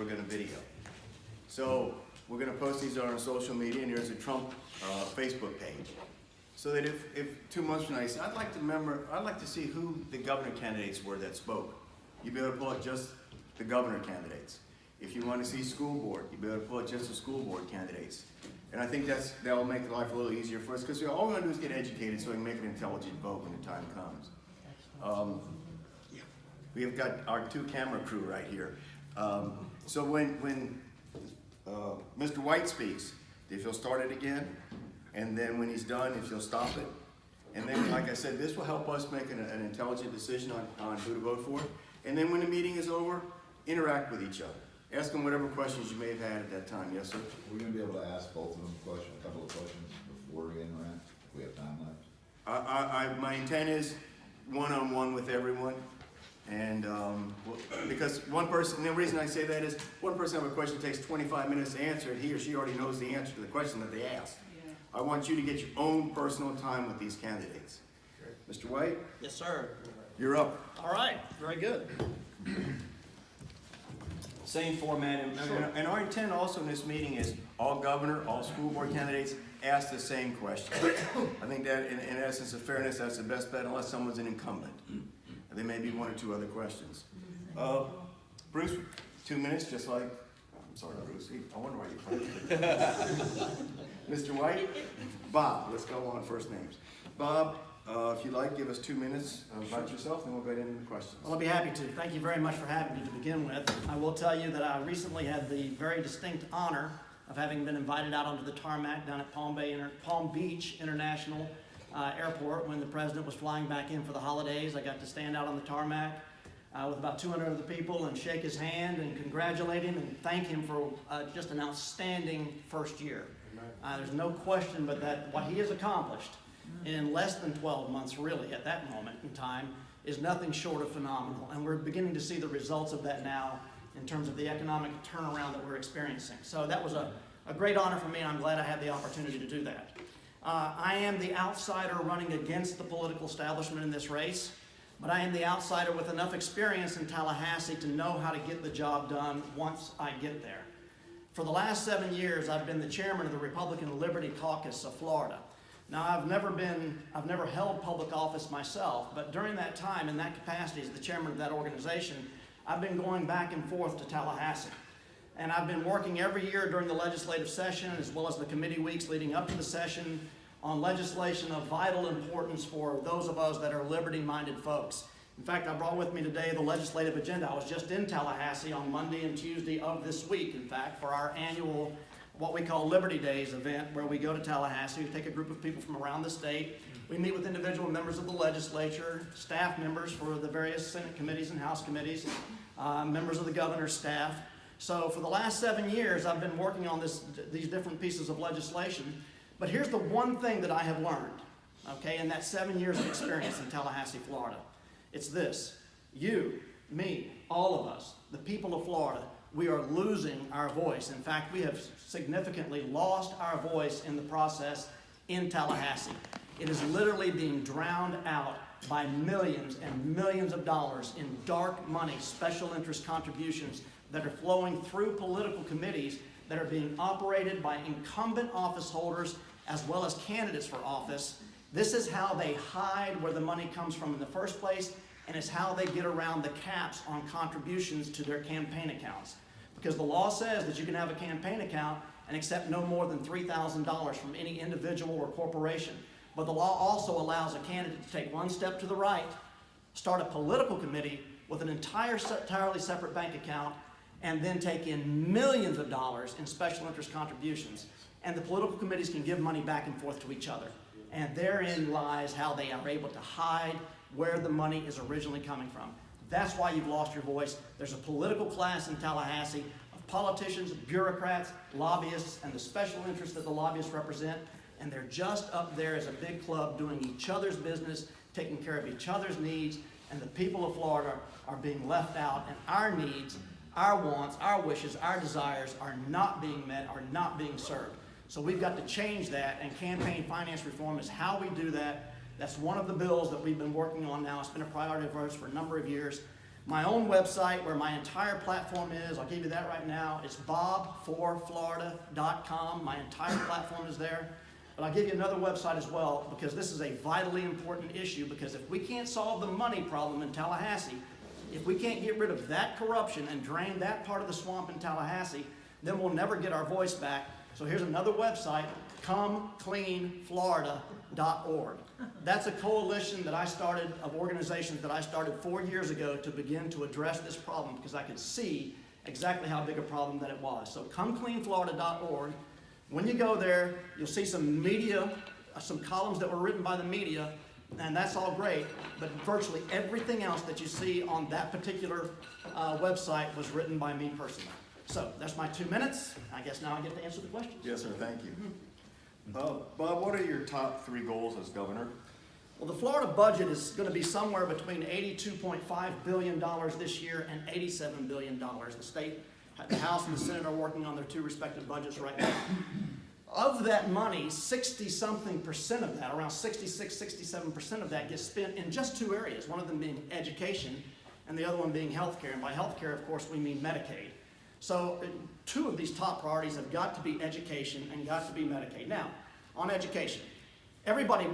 going to video. So we're going to post these on our social media, and there's a Trump Facebook page. So that if 2 months from now you say, I'd like to see who the governor candidates were that spoke, you'll be able to pull out just the governor candidates. If you want to see school board, you'll be able to pull out just the school board candidates. And I think that'll make life a little easier for us, because all we want to do is get educated so we can make an intelligent vote when the time comes. We've got our 2 camera crew right here. So when Mr. White speaks, if he'll start it again, and then when he's done, if he'll stop it. And then, like I said, this will help us make an intelligent decision on who to vote for. And then when the meeting is over, interact with each other. Ask them whatever questions you may have had at that time. Yes, sir? We're going to be able to ask both of them a couple of questions before we interact, if we have time left. My intent is one-on-one with everyone. And because one person, the reason I say that is one person have a question takes 25 minutes to answer it, he or she already knows the answer to the question that they asked. Yeah. I want you to get your own personal time with these candidates. Sure. Mr. White? Yes, sir. You're up. All right, very good. Same format, and our intent also in this meeting is all governor, all school board candidates ask the same question. I think that in essence of fairness, that's the best bet unless someone's an incumbent. There may be 1 or 2 other questions. Bruce, 2 minutes, just like, I'm sorry, Bruce, I wonder why you played. Mr. White, Bob, let's go on first names. Bob, if you'd like, give us 2 minutes about yourself, and we'll go into the questions. Well, I'll be happy to. Thank you very much for having me to begin with. I will tell you that I recently had the very distinct honor of having been invited out onto the tarmac down at Palm Beach International Airport when the president was flying back in for the holidays. I got to stand out on the tarmac with about 200 other people and shake his hand and congratulate him and thank him for just an outstanding first year. There's no question but that what he has accomplished in less than 12 months, really, at that moment in time, is nothing short of phenomenal. And we're beginning to see the results of that now in terms of the economic turnaround that we're experiencing. So that was a great honor for me, and I'm glad I had the opportunity to do that. I am the outsider running against the political establishment in this race, but I am the outsider with enough experience in Tallahassee to know how to get the job done once I get there. For the last 7 years, I've been the chairman of the Republican Liberty Caucus of Florida. Now, I've never held public office myself, but during that time, in that capacity as the chairman of that organization, I've been going back and forth to Tallahassee. And I've been working every year during the legislative session, as well as the committee weeks leading up to the session, on legislation of vital importance for those of us that are liberty-minded folks. In fact, I brought with me today the legislative agenda. I was just in Tallahassee on Monday and Tuesday of this week, in fact, for our annual, what we call Liberty Days event, where we go to Tallahassee. We take a group of people from around the state. We meet with individual members of the legislature, staff members for the various Senate committees and House committees, members of the governor's staff. So for the last 7 years, I've been working on these different pieces of legislation. But here's the one thing that I have learned, okay, in that 7 years of experience in Tallahassee, Florida. It's this: you, me, all of us, the people of Florida, we are losing our voice. In fact, we have significantly lost our voice in the process in Tallahassee. It is literally being drowned out by millions and millions of dollars in dark money, special interest contributions that are flowing through political committees that are being operated by incumbent office holders as well as candidates for office. This is how they hide where the money comes from in the first place, and it's how they get around the caps on contributions to their campaign accounts. Because the law says that you can have a campaign account and accept no more than $3,000 from any individual or corporation. But the law also allows a candidate to take one step to the right, start a political committee with an entirely separate bank account, and then take in millions of dollars in special interest contributions. And the political committees can give money back and forth to each other. And therein lies how they are able to hide where the money is originally coming from. That's why you've lost your voice. There's a political class in Tallahassee of politicians, bureaucrats, lobbyists, and the special interests that the lobbyists represent. And they're just up there as a big club doing each other's business, taking care of each other's needs. And the people of Florida are being left out, and our needs, our wants, our wishes, our desires are not being met, are not being served. So we've got to change that, and campaign finance reform is how we do that. That's one of the bills that we've been working on now. It's been a priority of ours for a number of years. My own website, where my entire platform is, I'll give you that right now, it's bob4florida.com. My entire platform is there. But I'll give you another website as well, because this is a vitally important issue, because if we can't solve the money problem in Tallahassee, if we can't get rid of that corruption and drain that part of the swamp in Tallahassee, then we'll never get our voice back. So here's another website, comecleanflorida.org. That's a coalition that I started, of organizations that I started 4 years ago to begin to address this problem, because I could see exactly how big a problem that it was. So comecleanflorida.org. When you go there, you'll see some media, some columns that were written by the media, and that's all great, but virtually everything else that you see on that particular website was written by me personally. So that's my 2 minutes. I guess now I get to answer the questions. Yes, sir, thank you. Bob, what are your top 3 goals as governor? Well, the Florida budget is going to be somewhere between $82.5 billion this year and $87 billion. The state, the House and the Senate are working on their 2 respective budgets right now. Of that money, 60-something% of that, around 67% of that gets spent in just 2 areas, one of them being education and the other one being healthcare. And by healthcare, of course, we mean Medicaid. So 2 of these top priorities have got to be education and got to be Medicaid. Now, on education, everybody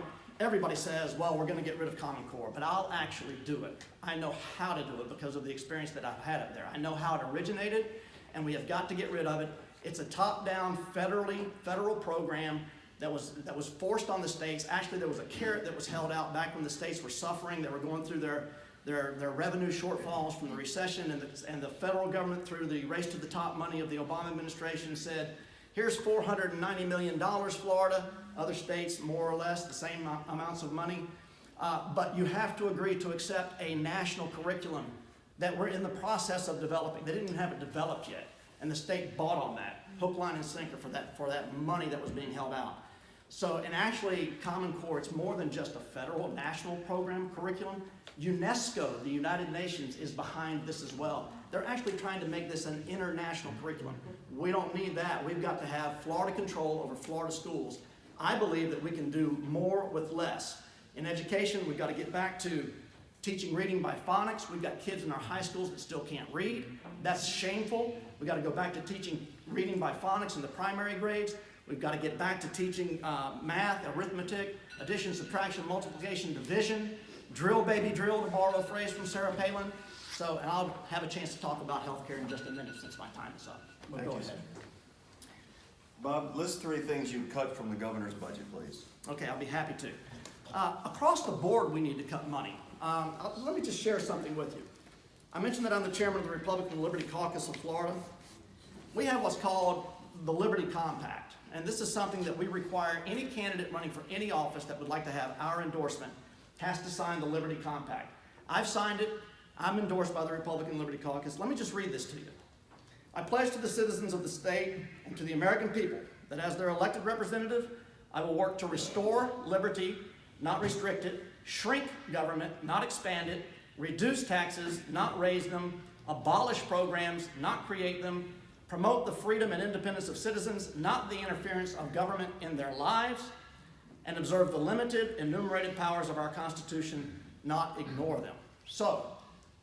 says, well, we're going to get rid of Common Core, but I'll actually do it. I know how to do it because of the experience that I've had up there. I know how it originated, and we have got to get rid of it. It's a top-down federal program that was forced on the states. Actually, there was a carrot that was held out back when the states were suffering. They were going through their revenue shortfalls from the recession, and the federal government, through the race to the top money of the Obama administration, said, here's $490 million, Florida. Other states, more or less, the same amounts of money. But you have to agree to accept a national curriculum that we're in the process of developing. They didn't even have it developed yet. And the state bought on that, hook, line, and sinker for that money that was being held out. So, and actually, Common Core, it's more than just a federal national program curriculum. UNESCO, the United Nations, is behind this as well. They're actually trying to make this an international curriculum. We don't need that. We've got to have Florida control over Florida schools. I believe that we can do more with less. In education, we've got to get back to teaching reading by phonics. We've got kids in our high schools that still can't read. That's shameful. We've got to go back to teaching reading by phonics in the primary grades. We've got to get back to teaching math, arithmetic, addition, subtraction, multiplication, division, drill, baby, drill, to borrow a phrase from Sarah Palin. So, and I'll have a chance to talk about healthcare in just a minute since my time is up. But go ahead. Bob, list 3 things you cut from the governor's budget, please. Okay, I'll be happy to. Across the board, we need to cut money. Let me just share something with you. I mentioned that I'm the chairman of the Republican Liberty Caucus of Florida. We have what's called the Liberty Compact, and this is something that we require any candidate running for any office that would like to have our endorsement has to sign the Liberty Compact. I've signed it. I'm endorsed by the Republican Liberty Caucus. Let me just read this to you. I pledge to the citizens of the state and to the American people that as their elected representative, I will work to restore liberty, not restrict it, shrink government, not expand it, reduce taxes, not raise them, abolish programs, not create them, promote the freedom and independence of citizens, not the interference of government in their lives, and observe the limited, enumerated powers of our Constitution, not ignore them. So,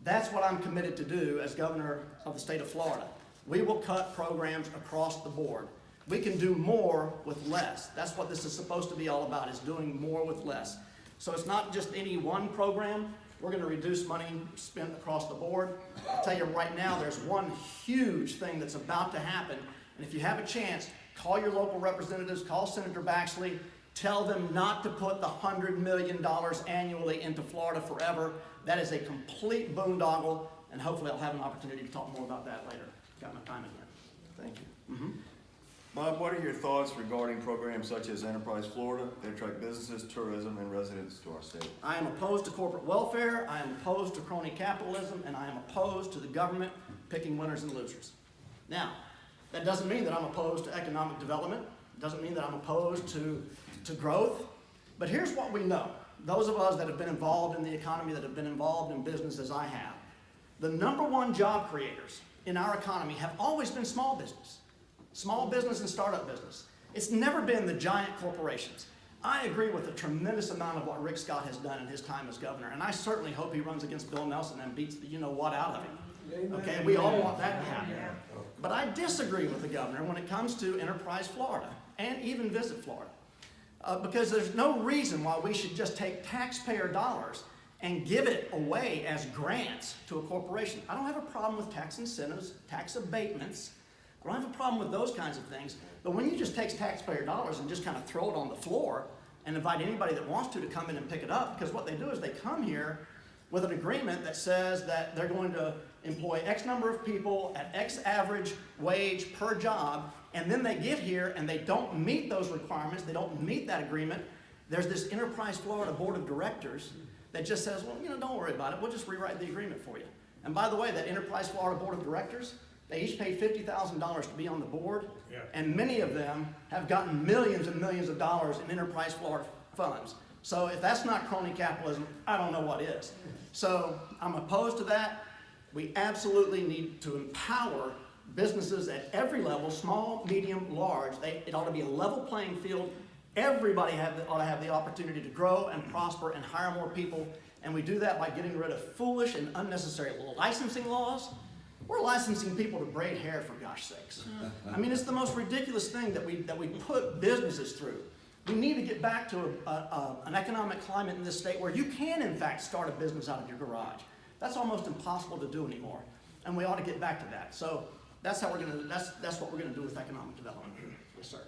that's what I'm committed to do as governor of the state of Florida. We will cut programs across the board. We can do more with less. That's what this is supposed to be all about, is doing more with less. So it's not just any one program. We're going to reduce money spent across the board. I'll tell you right now, there's one huge thing that's about to happen. And if you have a chance, call your local representatives, call Senator Baxley, tell them not to put the $100 million annually into Florida forever. That is a complete boondoggle, and hopefully I'll have an opportunity to talk more about that later. Got my time again. Thank you. Bob, what are your thoughts regarding programs such as Enterprise Florida that attract businesses, tourism, and residents to our state? I am opposed to corporate welfare, I am opposed to crony capitalism, and I am opposed to the government picking winners and losers. Now, that doesn't mean that I'm opposed to economic development. It doesn't mean that I'm opposed to growth. But here's what we know. Those of us that have been involved in the economy, that have been involved in business as I have, the #1 job creators in our economy have always been small business and startup business. It's never been the giant corporations. I agree with a tremendous amount of what Rick Scott has done in his time as governor, and I certainly hope he runs against Bill Nelson and beats the you-know-what out of him. Okay, we all want that to happen. But I disagree with the governor when it comes to Enterprise Florida and even Visit Florida. Because there's no reason why we should just take taxpayer dollars and give it away as grants to a corporation. I don't have a problem with tax incentives, tax abatements. I don't have a problem with those kinds of things. But when you just take taxpayer dollars and just kind of throw it on the floor and invite anybody that wants to come in and pick it up, because what they do is they come here with an agreement that says that they're going to employ X number of people at X average wage per job, and then they get here and they don't meet those requirements, they don't meet that agreement. There's this Enterprise Florida Board of Directors that just says, well, don't worry about it, we'll just rewrite the agreement for you. And by the way, that Enterprise Florida Board of Directors, they each pay $50,000 to be on the board, and many of them have gotten millions and millions of dollars in Enterprise Florida funds. So if that's not crony capitalism, I don't know what is. So I'm opposed to that. We absolutely need to empower businesses at every level, small, medium, large. It ought to be a level playing field. Everybody ought to have the opportunity to grow and prosper and hire more people. And we do that by getting rid of foolish and unnecessary licensing laws. We're licensing people to braid hair, for gosh sakes. I mean, it's the most ridiculous thing that we put businesses through. We need to get back to an economic climate in this state where you can, in fact, start a business out of your garage. That's almost impossible to do anymore, and we ought to get back to that. So that's how we're going to. That's what we're going to do with economic development. Yes, sir.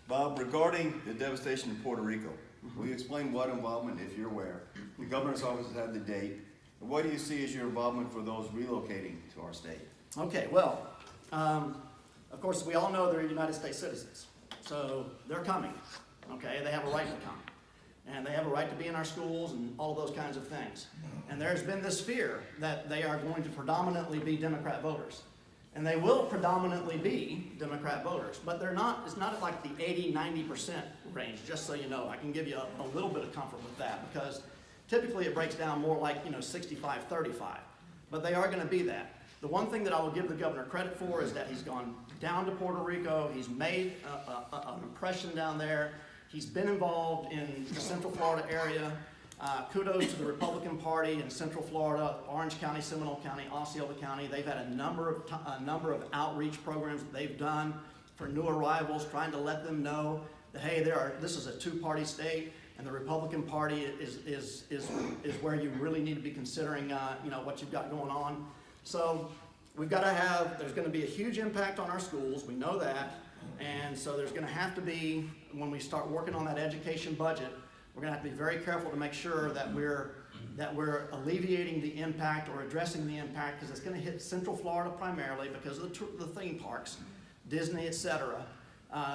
Bob, regarding the devastation in Puerto Rico, will you explain what involvement, if you're aware? The governor's office has had the date. And what do you see as your involvement for those relocating to our state? Okay, well, of course, we all know they're United States citizens. So they're coming, okay? They have a right to come. And they have a right to be in our schools and all of those kinds of things. And there's been this fear that they are going to predominantly be Democrat voters. And they will predominantly be Democrat voters. But they're not, it's not like the 80-90% range, just so you know. I can give you a little bit of comfort with that, because typically it breaks down more like 65-35. But they are going to be that. The one thing that I will give the governor credit for is that he's gone down to Puerto Rico. He's made an impression down there. He's been involved in the Central Florida area. Kudos to the Republican Party in Central Florida, Orange County, Seminole County, Osceola County. They've had a number of outreach programs that they've done for new arrivals, trying to let them know that, hey, this is a two-party state, and the Republican Party is where you really need to be considering what you've got going on. So we've got to there's going to be a huge impact on our schools. We know that. And so there's going to have to be, when we start working on that education budget, we're going to have to be very careful to make sure that we're alleviating the impact or addressing the impact, because it's going to hit Central Florida primarily because of the theme parks, Disney, etc.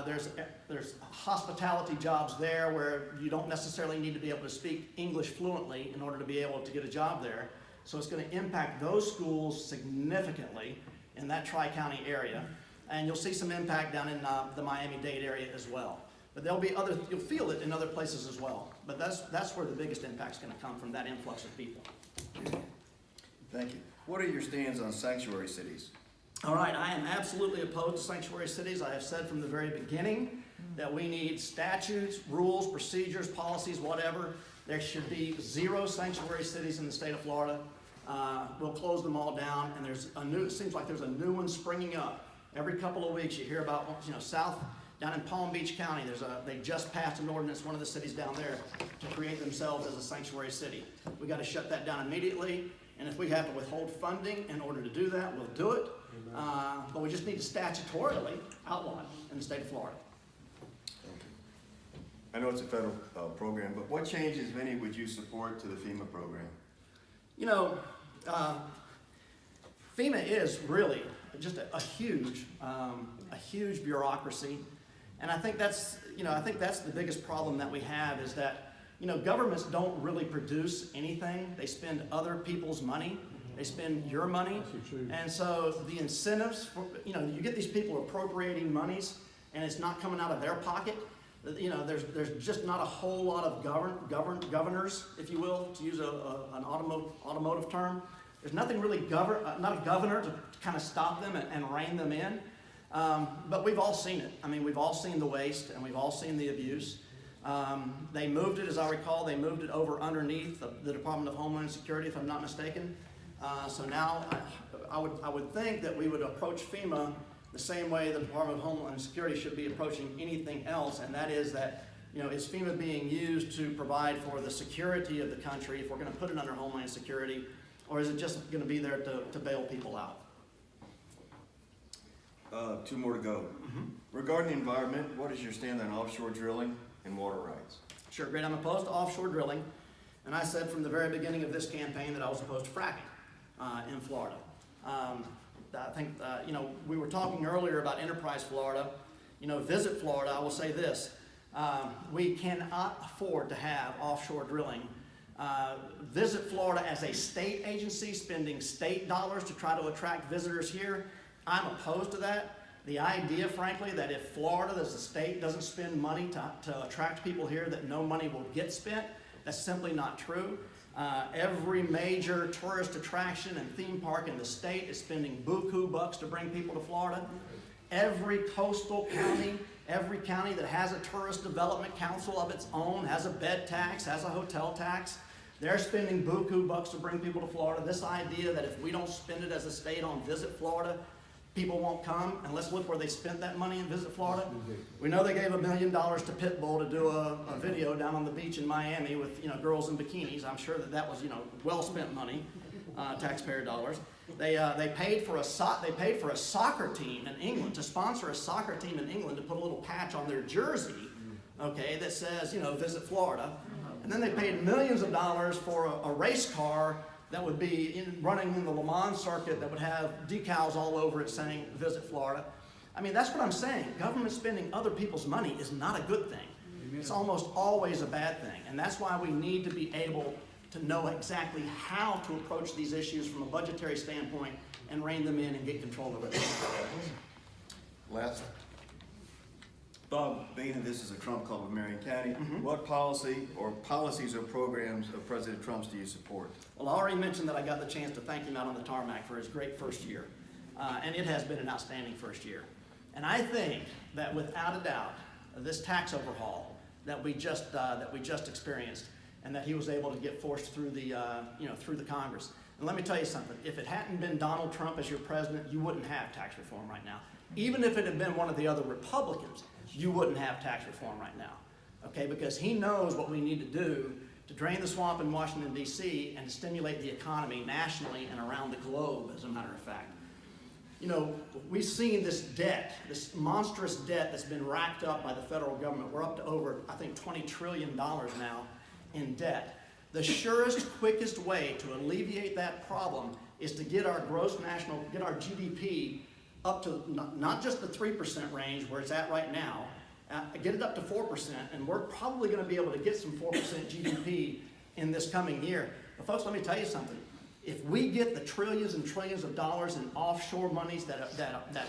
There's hospitality jobs there where you don't necessarily need to be able to speak English fluently in order to be able to get a job there. So it's going to impact those schools significantly in that Tri-County area. And you'll see some impact down in the Miami-Dade area as well. But you'll feel it in other places as well. But that's where the biggest impact's going to come from, that influx of people. Thank you. What are your stands on sanctuary cities? All right, I am absolutely opposed to sanctuary cities. I have said from the very beginning that we need statutes, rules, procedures, policies, whatever. There should be 0 sanctuary cities in the state of Florida. We'll close them all down, and it seems like there's a new one springing up. Every couple of weeks you hear about, down in Palm Beach County, they just passed an ordinance, one of the cities down there, to create themselves as a sanctuary city. We got to shut that down immediately, and if we have to withhold funding in order to do that, we'll do it. But we just need to statutorily outlaw it in the state of Florida. I know it's a federal program, but what changes, if any, would you support to the FEMA program? FEMA is really just a huge bureaucracy, and I think that's the biggest problem that we have is that governments don't really produce anything. They spend other people's money. They spend your money, and so the incentives for you get these people appropriating monies, and it's not coming out of their pocket. There's just not a whole lot of governors, if you will, to use an automotive term. There's nothing really not a governor to kind of stop them and rein them in. But we've all seen it. I mean, we've all seen the waste and we've all seen the abuse. They moved it, as I recall, they moved it over underneath the Department of Homeland Security, if I'm not mistaken. So now I would think that we would approach FEMA the same way the Department of Homeland Security should be approaching anything else, and that is that, you know, is FEMA being used to provide for the security of the country if we're going to put it under Homeland Security, or is it just going to be there to bail people out? Two more to go. Regarding the environment, what is your stand on offshore drilling and water rights? Sure, great. I'm opposed to offshore drilling, and I said from the very beginning of this campaign that I was opposed to fracking in Florida. I think, you know, we were talking earlier about Enterprise Florida. You know, Visit Florida, I will say this. We cannot afford to have offshore drilling. Visit Florida as a state agency spending state dollars to try to attract visitors here, I'm opposed to that. The idea, frankly, that if Florida as a state doesn't spend money to attract people here, that no money will get spent, that's simply not true. Every major tourist attraction and theme park in the state is spending buku bucks to bring people to Florida. Every coastal county, every county that has a tourist development council of its own, has a bed tax, has a hotel tax, they're spending buku bucks to bring people to Florida. This idea that if we don't spend it as a state on Visit Florida, people won't come, and let's look where they spent that money in Visit Florida. We know they gave $1 million to Pitbull to do a video down on the beach in Miami with, you know, girls in bikinis. I'm sure that was, you know, well spent money, taxpayer dollars. They paid for a soccer team in England, to sponsor a soccer team in England, to put a little patch on their jersey, okay, that says, you know, Visit Florida. And then they paid millions of dollars for a race car that would be running in the Le Mans circuit that would have decals all over it saying Visit Florida. I mean, that's what I'm saying. Government spending other people's money is not a good thing. It's almost always a bad thing. And that's why we need to be able to know exactly how to approach these issues from a budgetary standpoint and rein them in and get control of it. Last. Bob, being that this is a Trump Club of Marion County, what policies or programs of President Trump's do you support? Well, I already mentioned that I got the chance to thank him out on the tarmac for his great first year. And it has been an outstanding first year. And I think that without a doubt, this tax overhaul that we just experienced, and that he was able to get forced through the through the Congress. And let me tell you something, if it hadn't been Donald Trump as your president, you wouldn't have tax reform right now. Even if it had been one of the other Republicans, you wouldn't have tax reform right now, okay? Because he knows what we need to do to drain the swamp in Washington, D.C. and to stimulate the economy nationally and around the globe, as a matter of fact. You know, we've seen this debt, this monstrous debt that's been racked up by the federal government. We're up to over, I think, $20 trillion now in debt. The surest, quickest way to alleviate that problem is to get our GDP up to not just the 3% range where it's at right now, get it up to 4%, and we're probably going to be able to get some 4% GDP in this coming year. But folks, let me tell you something. If we get the trillions and trillions of dollars in offshore monies that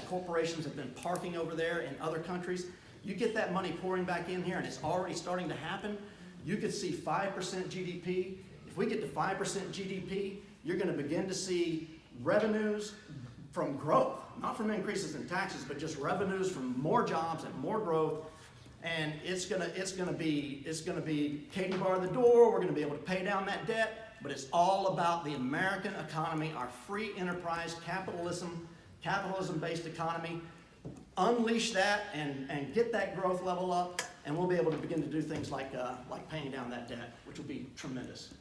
corporations have been parking over there in other countries, you get that money pouring back in here, and it's already starting to happen, you could see 5% GDP. If we get to 5% GDP, you're going to begin to see revenues from growth, not from increases in taxes, but just revenues from more jobs and more growth. And it's gonna be Katie bar the door. We're gonna be able to pay down that debt, but it's all about the American economy, our free enterprise capitalism-based economy. Unleash that and get that growth level up, and we'll be able to begin to do things like paying down that debt, which will be tremendous.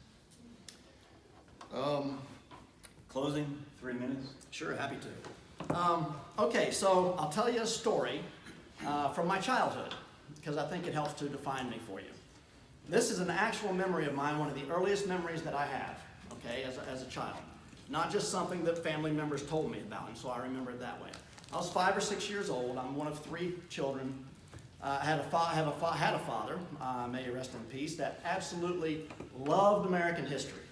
Closing, 3 minutes. Sure, happy to. Okay, so I'll tell you a story from my childhood, because I think it helps to define me for you. This is an actual memory of mine, one of the earliest memories that I have, okay, as a child. Not just something that family members told me about, and so I remember it that way. I was 5 or 6 years old. I'm one of 3 children. I had a father, may he rest in peace, that absolutely loved American history.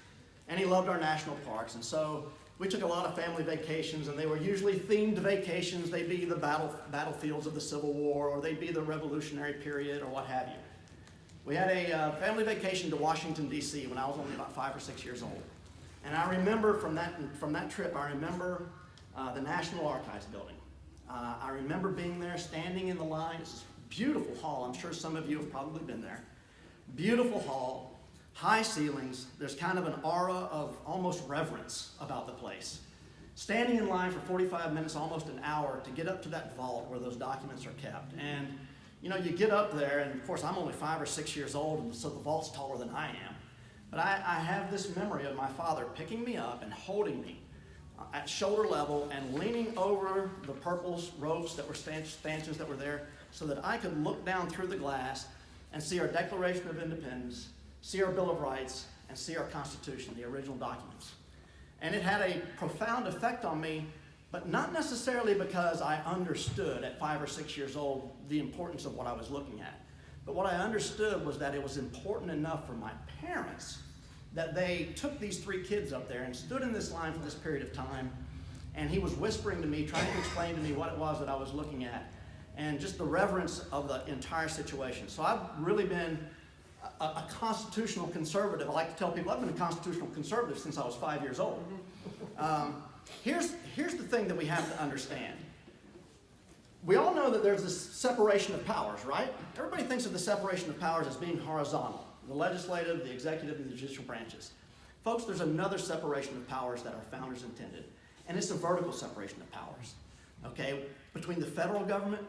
And he loved our national parks. And so we took a lot of family vacations, and they were usually themed vacations. They'd be the battlefields of the Civil War, or they'd be the Revolutionary period, or what have you. We had a family vacation to Washington, D.C. when I was only about 5 or 6 years old. And I remember from that trip, I remember the National Archives building. I remember being there, standing in the line. It's a beautiful hall. I'm sure some of you have probably been there. Beautiful hall, high ceilings. There's kind of an aura of almost reverence about the place. Standing in line for 45 minutes, almost an hour, to get up to that vault where those documents are kept. And, you know, you get up there, and of course I'm only 5 or 6 years old, and so the vault's taller than I am. But I have this memory of my father picking me up and holding me at shoulder level and leaning over the purple ropes that were stanchions that were there so that I could look down through the glass and see our Declaration of Independence, see our Bill of Rights, and see our Constitution, the original documents. And it had a profound effect on me, but not necessarily because I understood at 5 or 6 years old the importance of what I was looking at. But what I understood was that it was important enough for my parents that they took these 3 kids up there and stood in this line for this period of time, and he was whispering to me, trying to explain to me what it was that I was looking at, and just the reverence of the entire situation. So I've really been a constitutional conservative. I like to tell people I've been a constitutional conservative since I was 5 years old. Here's the thing that we have to understand. We all know that there's this separation of powers, right? Everybody thinks of the separation of powers as being horizontal. The legislative, the executive, and the judicial branches. Folks, there's another separation of powers that our founders intended, and it's a vertical separation of powers, okay, between the federal government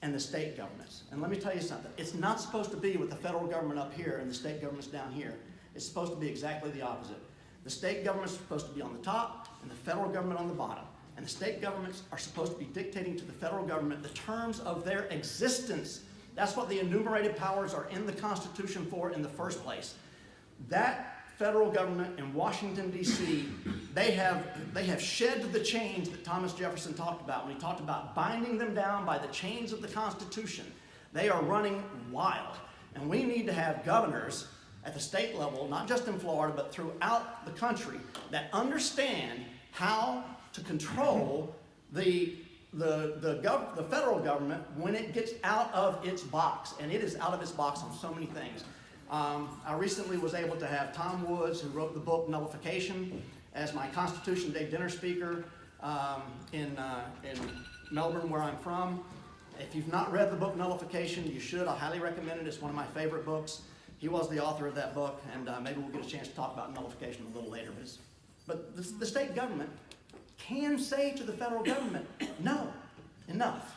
and the state governments. And let me tell you something. It's not supposed to be with the federal government up here and the state governments down here. It's supposed to be exactly the opposite. The state governments are supposed to be on the top and the federal government on the bottom. And the state governments are supposed to be dictating to the federal government the terms of their existence. That's what the enumerated powers are in the Constitution for in the first place. That federal government in Washington, D.C., they have shed the chains that Thomas Jefferson talked about when he talked about binding them down by the chains of the Constitution. They are running wild. And we need to have governors at the state level, not just in Florida, but throughout the country, that understand how to control the federal government when it gets out of its box, and it is out of its box on so many things. I recently was able to have Tom Woods, who wrote the book Nullification, as my Constitution Day dinner speaker in Melbourne, where I'm from. If you've not read the book Nullification, you should. I highly recommend it. It's one of my favorite books. He was the author of that book, and maybe we'll get a chance to talk about nullification a little later. But the state government can say to the federal government, no, enough.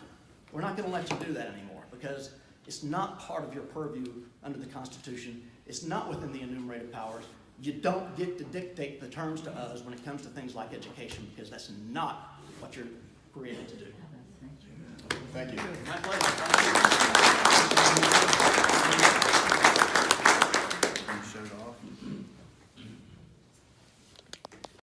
We're not going to let you do that anymore because it's not part of your purview under the Constitution. It's not within the enumerated powers. You don't get to dictate the terms to us when it comes to things like education because that's not what you're created to do. Thank you. My pleasure. Thank you.